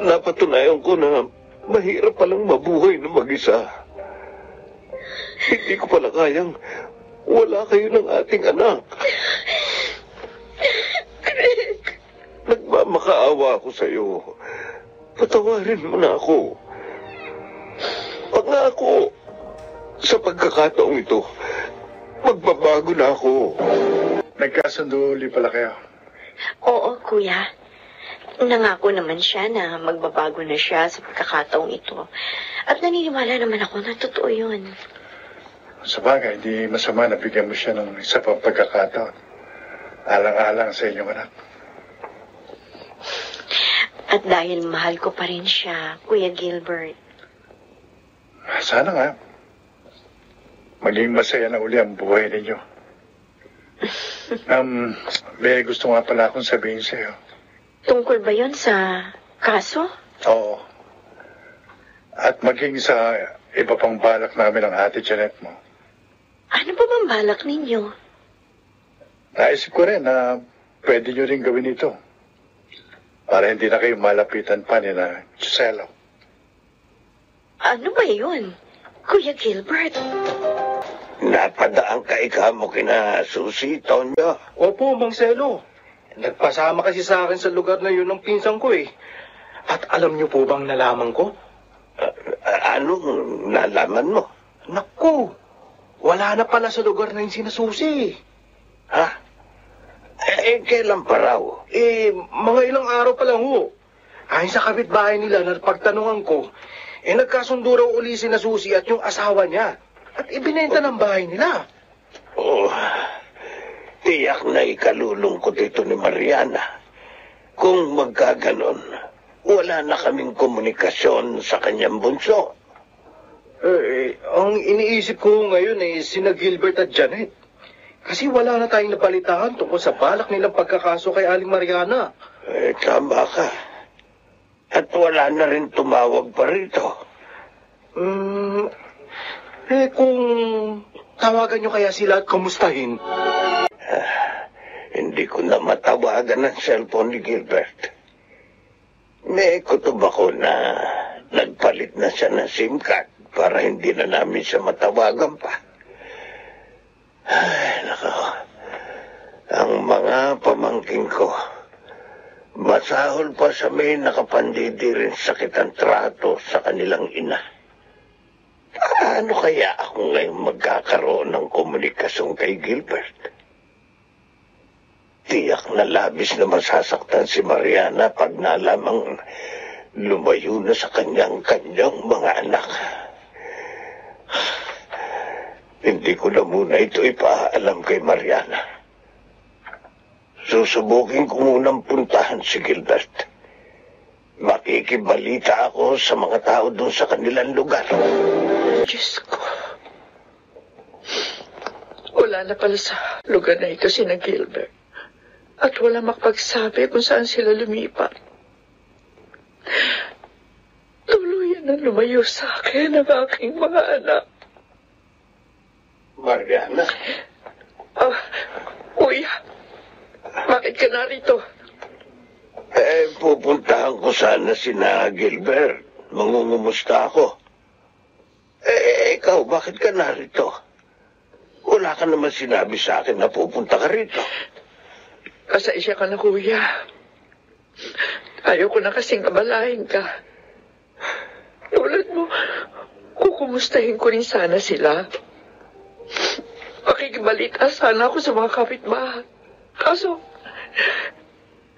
napatunayan ko na mahirap palang mabuhay na mag-isa. Hindi ko pala kayang wala kayo ng ating anak. Nagmamakaawa ako sa iyo. Patawarin mo na ako. Pangako, Sa pagkakataong ito, magbabago na ako. Nagkasundo uli pala kayo. Oo, kuya. Nangako naman siya na magbabago na siya sa pagkakataong ito. At naniniwala naman ako na totoo yun. Sa bagay, di masama na bigyan mo siya ng isa pang pagkakataon. Alang-alang sa inyong anak. At dahil mahal ko pa rin siya, Kuya Gilbert. Sana nga. Maging masaya na uli ang buhay ninyo. May gusto nga pala akong sabihin sa'yo. Tungkol ba yun sa kaso? Oo. At maging sa iba pang balak namin ng ate Janet mo. Ano ba bang balak ninyo? Naisip ko rin na pwede nyo rin gawin ito. Para hindi na kayo malapitan pa ni na Giselo. Ano ba yun, Kuya Gilbert? Napadaan ka ikaw mo kina Susi, Tonyo. Opo, Mang Selo. Nagpasama kasi sa akin sa lugar na yun ng pinsan ko eh. At alam niyo po bang nalaman ko? Anong nalaman mo? Naku, wala na pala sa lugar na yung sinasusi. Ha? Kailan pa raw? Mga ilang araw pa lang ho. Ayon sa kapitbahay nila na pagtanungan ko, nagkasundo raw uli si Susi at yung asawa niya. At ibinenta ng bahay nila. Oh, tiyak na ikalulungkot ito ni Mariana. Kung magkaganon, wala na kaming komunikasyon sa kanyang bunso. Ang iniisip ko ngayon sina Gilbert at Janet. Kasi wala na tayong napalitaan tungkol sa balak nilang pagkakaso kay Aling Mariana. Tama ka. At wala na rin tumawag pa rito. Kung tawagan nyo kaya sila at kamustahin? Hindi ko na matawagan ang cellphone ni Gilbert. May kutob ako na nagpalit na siya ng SIM card para hindi na namin siya matawagan pa. Ay, nako. Ang mga pamangking ko, masahol pa sa may nakapandidirin sakit ang trato sa kanilang ina. Paano kaya ako ngayon magkakaroon ng komunikasyon kay Gilbert? Tiyak na labis na masasaktan si Mariana pag nalamang lumayo na sa kanyang mga anak. Hindi ko na muna ito ipaalam kay Mariana. Susubukin ko munang puntahan si Gilbert. Makikibalita ako sa mga tao doon sa kanilang lugar. Diyos ko. Wala na pala sa lugar na ito si Gilbert. At wala makapagsabi kung saan sila lumipat. Tuluyan na lumayo sa akin ang aking mga anak. Mariana? Kuya, bakit ka narito? Pupuntahan ko sana sina Gilbert. Mangungumusta ako. Ikaw, bakit ka narito? Wala ka naman sinabi sa akin na pupunta ka rito. Pasensya ka na, kuya. Ayaw ko na kasing abalahin ka. Tulad mo, kukumustahin ko rin sana sila. Makikibalita sana ako sa mga kapitbahay. Kaso,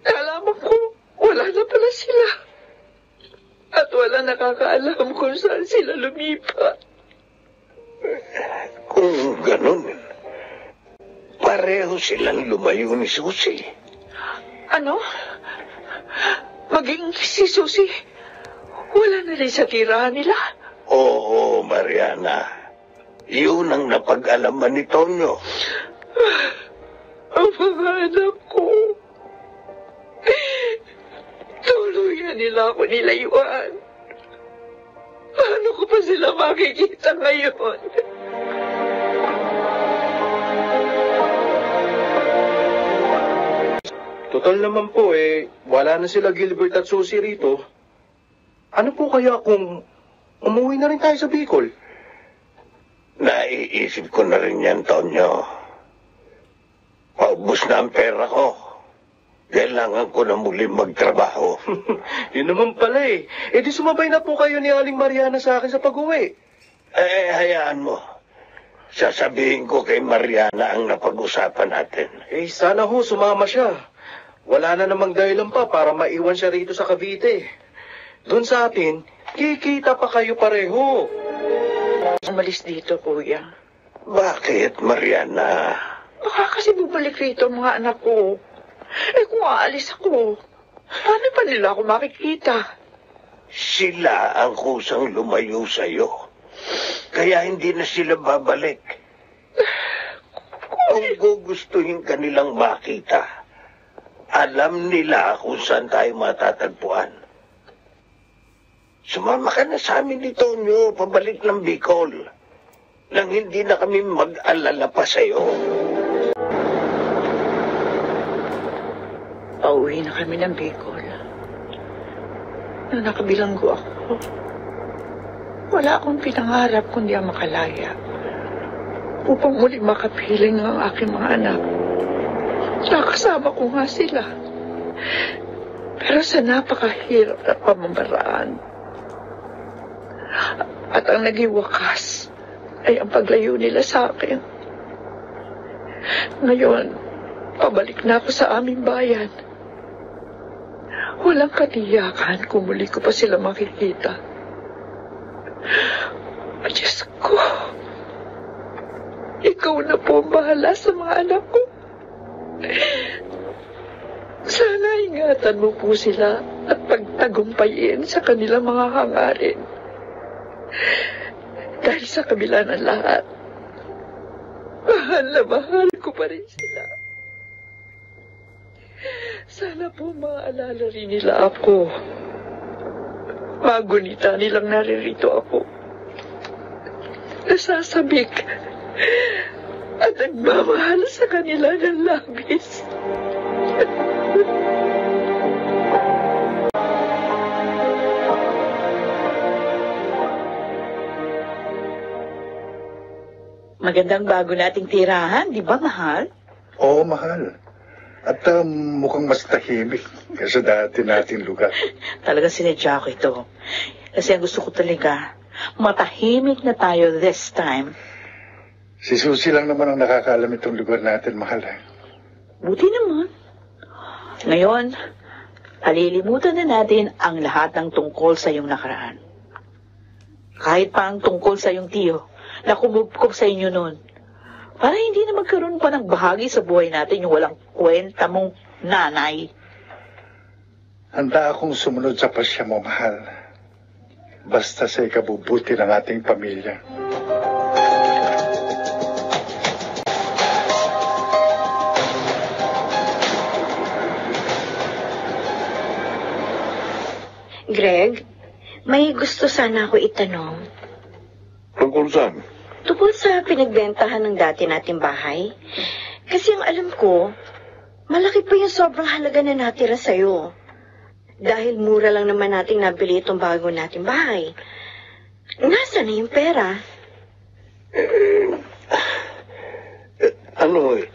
nalaman ko, wala na pala sila. At wala nakakaalam kung saan sila lumipat. Kung ganun, pareho silang lumayo ni Susi. Ano? Maging si Susi, wala na rin sa tirahan nila? Oo, Mariana. Yun ang napag-alaman ni Tonyo. Ang mga anak ko. Tuluyan nila ako nilayuan. Paano ko pa sila makikita ngayon? Total naman po wala na sila Gilbert at Susi rito. Ano po kaya kung umuwi na rin tayo sa Bicol? Naiisip ko na rin yan, Tonyo. Paubos na ang pera ko. Kailangan ko na muli magtrabaho. Yun naman pala di sumabay na po kayo ni Aling Mariana sa akin sa pag-uwi. Hayaan mo. Sasabihin ko kay Mariana ang napag-usapan natin. Eh, sana ho, sumama siya. Wala na namang dahilan pa para maiwan siya rito sa Cavite. Doon sa atin, kikita pa kayo pareho. Umalis dito, kuya. Bakit, Mariana? Baka kasi bubalik rito ang mga anak ko. Eh kung aalis ako, paano pa nila ako makikita? Sila ang kusang lumayo sa'yo. Kaya hindi na sila babalik. Kung gugustuhin ka nilang makita, alam nila kung saan tayo matatagpuan. Sumama ka na sa amin ni Tonyo, pabalik ng Bicol. Nang hindi na kami mag-alala pa sa'yo. Pauwi na kami ng Bicol. Nung nakabilanggo ako, wala akong pinangarap kundi ang makalaya upang muli makapiling ang aking mga anak. Nakasama ko nga sila. Pero sa napakahirap na pamamaraan. At ang naging wakas ay ang paglayo nila sa akin. Ngayon, pabalik na ako sa aming bayan. Walang katiyakan kung muli ko pa sila makikita. Diyos ko, ikaw na po ang bahala sa mga anak ko. Sana ingatan mo po sila at pagtagumpayin sa kanilang mga hangarin. Dahil sa kabila ng lahat, mahal na mahal ko pa rin sila. Sana po maalala rin nila ako. Magunita nilang naririto ako. Nasasabik at nagmamahal sa kanila ng labis. Magandang bago nating tirahan, di ba, mahal? Oo, mahal. At mukhang mas tahimik kaysa dati nating lugar. Talaga sinadya ko ito. Kasi ang gusto ko talaga, matahimik na tayo this time. Si Susie lang naman ang nakakaalam itong lugar natin, mahal. Buti naman. Ngayon, palilimutan na natin ang lahat ng tungkol sa iyong nakaraan. Kahit pa ang tungkol sa iyong tiyo na kumubkob sa inyo noon. Para hindi na magkaroon pa ng bahagi sa buhay natin yung walang kwenta mong nanay. Handa akong sumunod sa pasya mo, mahal. Basta sa ikabubuti ng ating pamilya. Greg, may gusto sana ako itanong. Tungkol saan? Tungkol sa pinagbentahan ng dati nating bahay. Kasi ang alam ko, malaki pa yung sobrang halaga na natira sa'yo. Dahil mura lang naman nating nabili itong bago nating bahay. Nasaan na yung pera?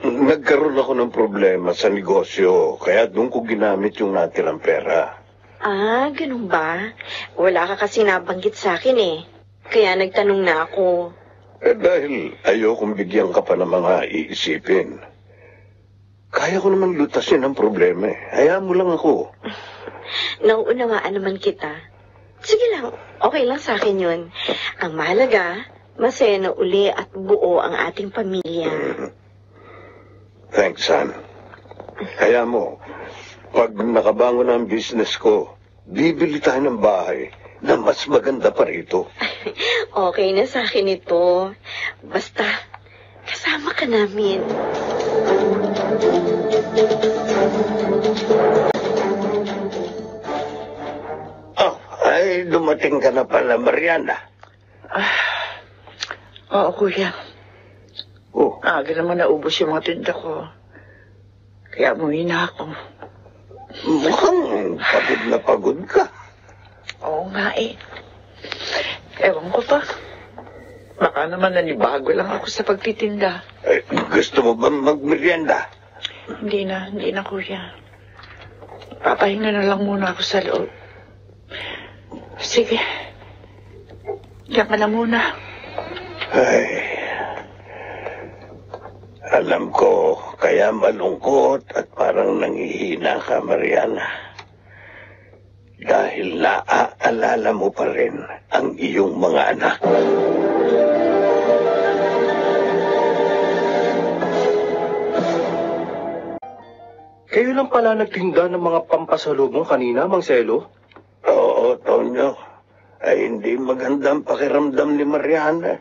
Nagkaroon ako ng problema sa negosyo, kaya doon ko ginamit yung natirang pera. Ah, ganun ba? Wala ka kasi nabanggit sa akin eh. Kaya nagtanong na ako. Dahil ayokong bigyan ka pa ng mga iisipin. Kaya ko naman lutasin ang problema eh. Hayaan mo lang ako. Nauunawaan naman kita. Sige lang, okay lang sa akin yun. Ang mahalaga, masaya na uli at buo ang ating pamilya. Thanks, son. Kaya mo, pag nakabangon ang business ko, bibili tayo ng bahay na mas maganda pa rito. Okay na sa akin ito. Basta, kasama ka namin. Oh, ay dumating ka na pala, Mariana. Oo, kuya. Oh. Aga naman naubos yung mga tinda ko. Kaya umuwi na ako. Mukhang pagod na pagod ka. Oo nga eh. Ewan ko pa. Baka naman nanibago lang ako sa pagtitinda. Gusto mo ba magmerienda? Hindi na kuya. Papahinga na lang muna ako sa loob. Sige. Diyan ka na muna. Ay, Alam ko, kaya malungkot at parang nangihina ka, Mariana. Dahil naaalala mo pa rin ang iyong mga anak. Kayo lang pala nagtinda ng mga pampasalubong kanina, Mang Selo? Oo, Tonyo. Ay hindi magandang pakiramdam ni Mariana.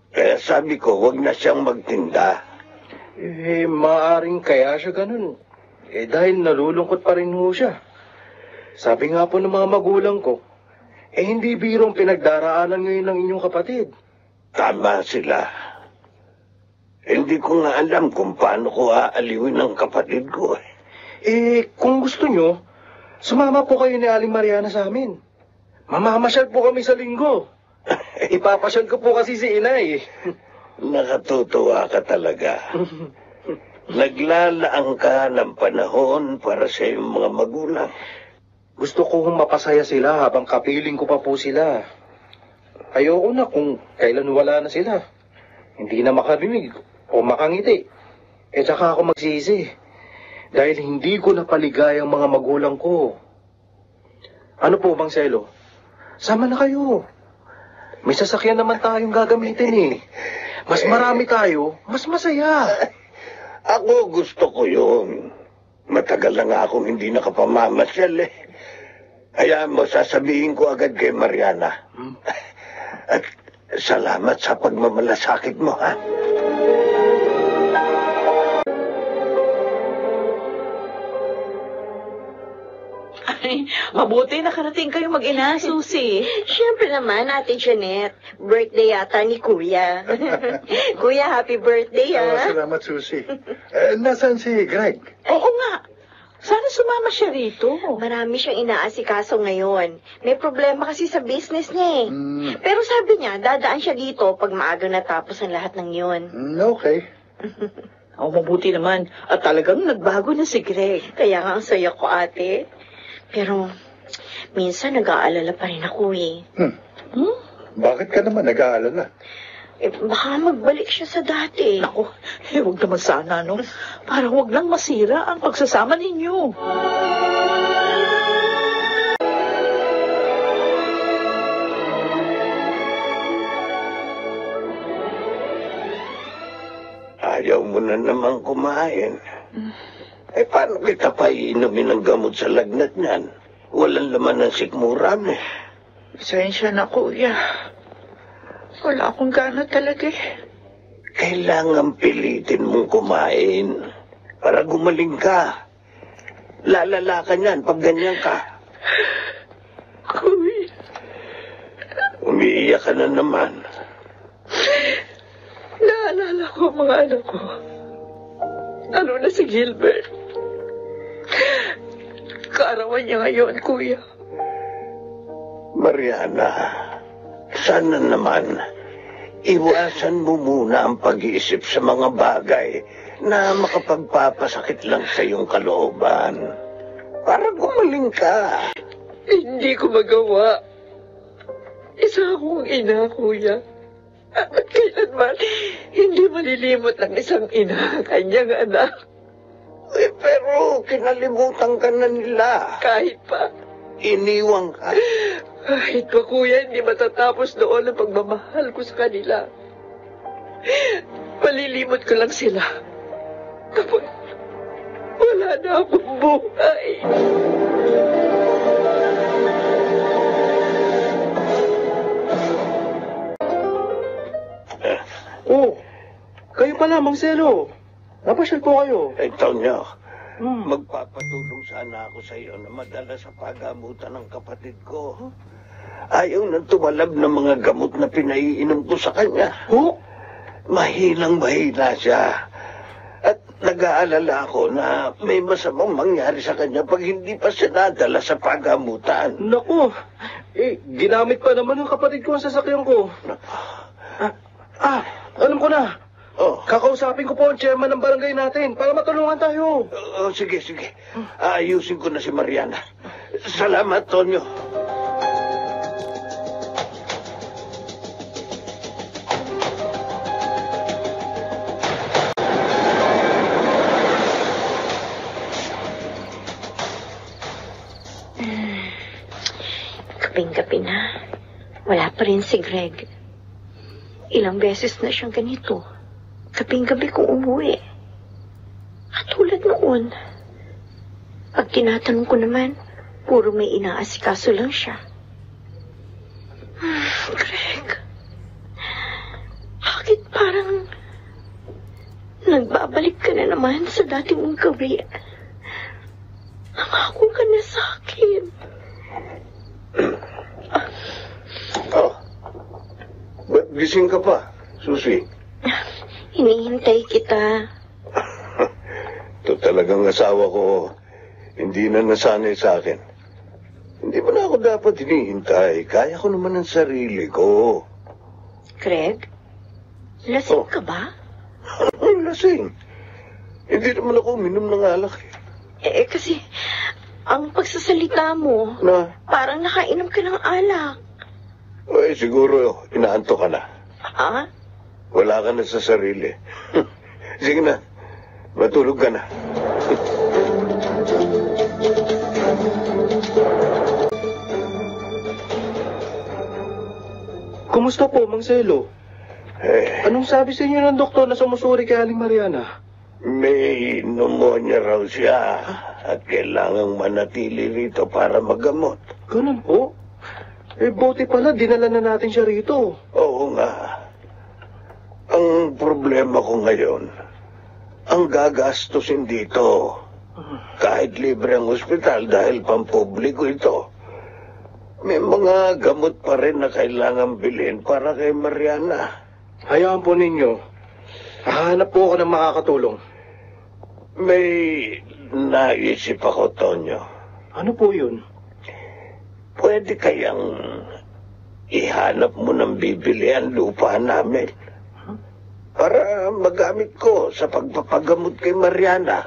Kaya sabi ko, wag na siyang magtinda. Maaring kaya siya ganun. Dahil nalulungkot pa rin ho siya. Sabi nga po ng mga magulang ko, hindi birong pinagdaraanan ngayon ng inyong kapatid. Tama sila. Hindi ko nga alam kung paano ko aaliwin ang kapatid ko. Kung gusto nyo, sumama po kayo ni Aling Mariana sa amin. Mamamasyal po kami sa linggo. Ipapasyal ko po kasi si Inay. Nakatutuwa ka talaga. Naglalaan ka ng panahon para sa iyong mga magulang. Gusto ko mapasaya sila habang kapiling ko pa po sila. Ayoko na kung kailan wala na sila. Hindi na makarinig o makangiti. Tsaka ako magsisi. Dahil hindi ko napaligay ang mga magulang ko. Ano po, Mang Selo? Sama na kayo. May sasakyan naman tayong gagamitin . Mas marami tayo, mas masaya. Ako gusto ko yun. Matagal na nga akong hindi nakapamamasyal . Kaya mo, sasabihin ko agad kay Mariana. At salamat sa pagmamalasakit mo, ha? Ay, mabuti nakarating kayo mag-ina, Susie. Siyempre naman, Ate Janet. Birthday yata ni Kuya. Kuya, happy birthday, ha? Salamat, Susie. Nasaan si Greg? Oo nga. Sana sumama siya rito. Marami siyang inaasikaso ngayon. May problema kasi sa business niya . Pero sabi niya, dadaan siya dito pag maaga natapos ang lahat ng yun. Okay. Mabuti naman. At talagang nagbago na si Greg. Kaya nga ang saya ko, ate. Pero, minsan nag-aalala pa rin ako . Bakit ka naman nag-aalala? Baka magbalik siya sa dati. Naku, huwag naman sana, no? Para huwag lang masira ang pagsasama ninyo. Ayaw mo na naman kumain. Paano kita pa iinumin ng gamot sa lagnat niyan? Walang laman ng sikmura mo. Pasensya na, Kuya. Wala akong gana talaga . Kailangan pilitin mong kumain para gumaling ka. Lalala ka niyan pag ganyan ka. Kuya. Umiiyak ka na naman. Naalala ko ang mga anak ko. Ano na si Gilbert? Kaarawan niya ngayon, Kuya. Mariana, sana naman iwasan mo muna ang pag-iisip sa mga bagay na makapagpapasakit lang sa iyong kalooban. Para gumaling ka. Hindi ko magawa. Isa akong ina, Kuya. At kailanman, hindi malilimot ng isang ina ang kanyang anak. Pero kinalimutan ka na nila. Kahit pa. Iniwang ka. Kahit pa, Kuya, hindi matatapos doon ang pagmamahal ko sa kanila. Palilimot ko lang sila. Kapag wala na akong buhay. Kayo pala, Mang Selo. Napasyal po kayo. Tonyo, magpapatulong sana ako sa iyo na madala sa paggamutan ng kapatid ko. Ayaw nang tumalab ng mga gamot na pinaiinom ko sa kanya. Mahilang-mahina siya. At nag-aalala ako na may masamang mangyari sa kanya pag hindi pa siya nadala sa paggamutan. Naku, ginamit pa naman ng kapatid ko ang sasakyan ko. Alam ko na. Kakausapin ko po ang chairman ng barangay natin para matulungan tayo. Sige. Ayusin ko na si Mariana. Salamat, Tonyo. Kaping-gabi na. Wala pa rin si Greg. Ilang beses na siyang ganito. Kaping-gabi kong umuwi. At tulad noon, pag tinatanong ko naman, puro may inaasikaso lang siya. Greg, bakit parang nagbabalik ka na naman sa dati mong gawin? Nangako ka na sa akin. Ba't gising ka pa, Susi? Hinihintay kita. Ito talagang asawa ko, hindi na nasanay sa akin. Hindi mo na ako dapat hinihintay. Kaya ko naman ang sarili ko. Greg, lasing ka ba? Lasing? Hindi naman ako uminom ng alak eh. Kasi ang pagsasalita mo, parang nakainom ka ng alak. Siguro inaanto ka na. Wala ka na sa sarili. Sige na, matulog ka na. Kumusta po, Mang Selo? Anong sabi sa inyo ng doktor na sumusuri kay Aling Mariana? May pneumonia raw siya at kailangang manatili rito para magamot. Ganun po? Buti pala, dinala na natin siya rito. Oo nga. Ang problema ko ngayon, ang gagastusin dito. Kahit libre ang ospital dahil pampubliko ito. May mga gamot pa rin na kailangan bilhin para kay Mariana. Hayaan po ninyo. Hahanap po ako ng makakatulong. May naisip ako, Tonyo. Ano po yun? Pwede kayang ihanap mo ng bibili ang lupa namin para magamit ko sa pagpapagamot kay Mariana.